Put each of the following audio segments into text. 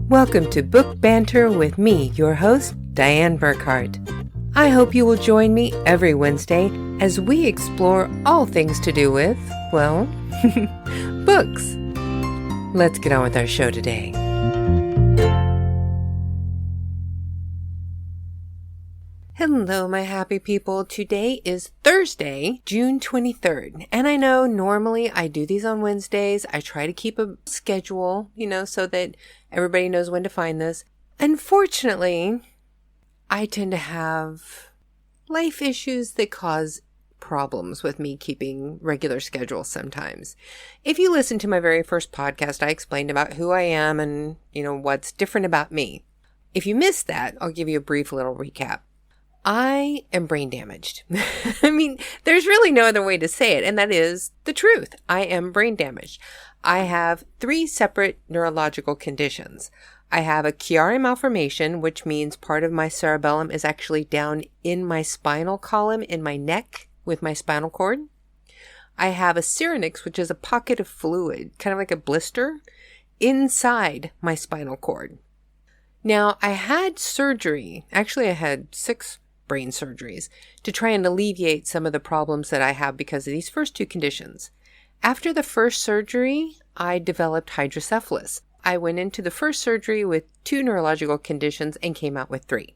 Welcome to Book Banter with me, your host, Dianne Burkhart. I hope you will join me every Wednesday as we explore all things to do with, well, books. Let's get on with our show today. Hello, my happy people. Today is Thursday, June 23rd. And I know normally I do these on Wednesdays. I try to keep a schedule, so that everybody knows when to find this. Unfortunately, I tend to have life issues that cause problems with me keeping regular schedules sometimes. If you listen to my very first podcast, I explained about who I am and, what's different about me. If you missed that, I'll give you a brief little recap. I am brain damaged. I mean, there's really no other way to say it, and that is the truth. I am brain damaged. I have 3 separate neurological conditions. I have a Chiari malformation, which means part of my cerebellum is actually down in my spinal column in my neck with my spinal cord. I have a syrinx, which is a pocket of fluid, kind of like a blister, inside my spinal cord. Now, I had surgery. Actually, I had 6 brain surgeries to try and alleviate some of the problems that I have because of these first 2 conditions. After the first surgery, I developed hydrocephalus. I went into the first surgery with 2 neurological conditions and came out with 3.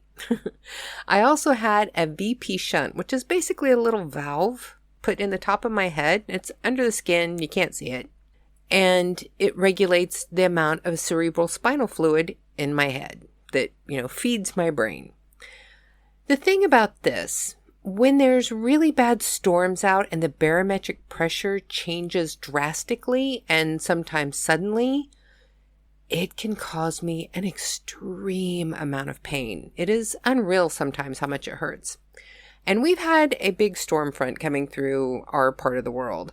I also had a VP shunt, which is basically a little valve put in the top of my head. It's under the skin. You can't see it. And it regulates the amount of cerebral spinal fluid in my head that, feeds my brain. The thing about this, when there's really bad storms out and the barometric pressure changes drastically and sometimes suddenly, it can cause me an extreme amount of pain. It is unreal sometimes how much it hurts. And we've had a big storm front coming through our part of the world.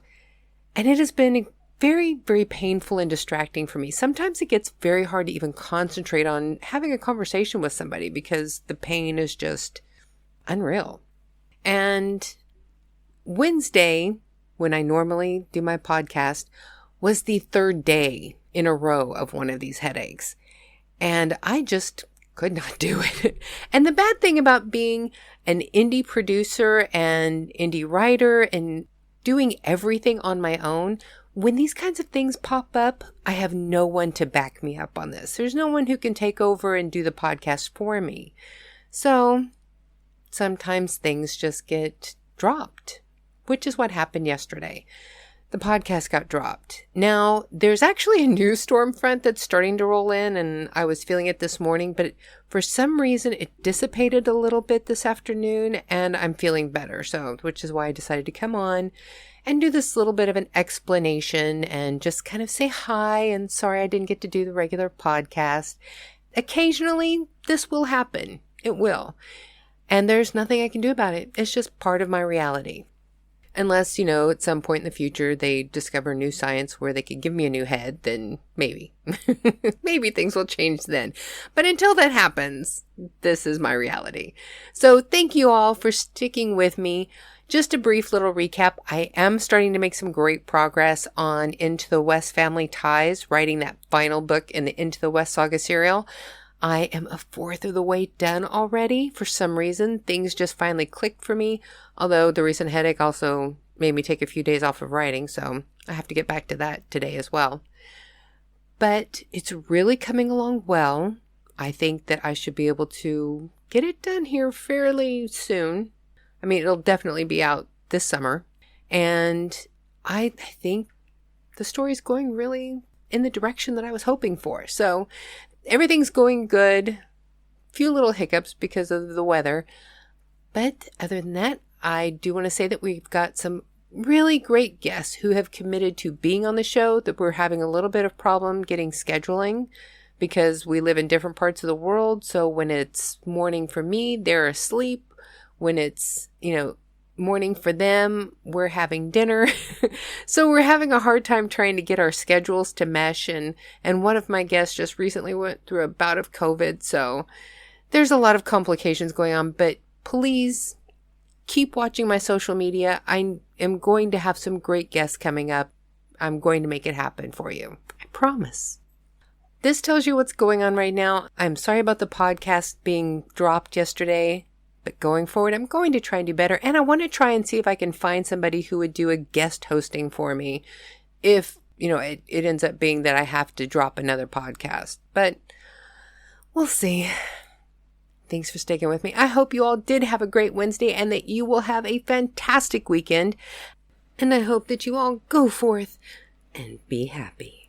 And it has been very, very painful and distracting for me. Sometimes it gets very hard to even concentrate on having a conversation with somebody because the pain is just unreal. And Wednesday, when I normally do my podcast, was the 3rd day in a row of one of these headaches. And I just could not do it. And the bad thing about being an indie producer and indie writer and doing everything on my own, when these kinds of things pop up, I have no one to back me up on this. There's no one who can take over and do the podcast for me. So sometimes things just get dropped, which is what happened yesterday. The podcast got dropped. Now, there's actually a new storm front that's starting to roll in, and I was feeling it this morning, but for some reason it dissipated a little bit this afternoon, and I'm feeling better. So, which is why I decided to come on and do this little bit of an explanation and just kind of say hi and sorry I didn't get to do the regular podcast. Occasionally, this will happen. It will. And there's nothing I can do about it. It's just part of my reality. Unless, at some point in the future, they discover new science where they could give me a new head, then maybe. Maybe things will change then. But until that happens, this is my reality. So thank you all for sticking with me. Just a brief little recap. I am starting to make some great progress on Into the West Family Ties, writing that final book in the Into the West Saga serial. I am a 4th of the way done already. For some reason, things just finally clicked for me. Although the recent headache also made me take a few days off of writing, so I have to get back to that today as well. But it's really coming along well. I think that I should be able to get it done here fairly soon. I mean, it'll definitely be out this summer. And I think the story's going really in the direction that I was hoping for. So everything's going good. Few little hiccups because of the weather. But other than that, I do want to say that we've got some really great guests who have committed to being on the show, that we're having a little bit of problem getting scheduling because we live in different parts of the world. So when it's morning for me, they're asleep. When it's, morning for them, we're having dinner. So we're having a hard time trying to get our schedules to mesh. And one of my guests just recently went through a bout of COVID. So there's a lot of complications going on, but please keep watching my social media. I am going to have some great guests coming up. I'm going to make it happen for you. I promise. this tells you what's going on right now. I'm sorry about the podcast being dropped yesterday, but going forward, I'm going to try and do better. And I want to try and see if I can find somebody who would do a guest hosting for me if, it ends up being that I have to drop another podcast. But we'll see. Thanks for sticking with me. I hope you all did have a great Wednesday and that you will have a fantastic weekend. And I hope that you all go forth and be happy.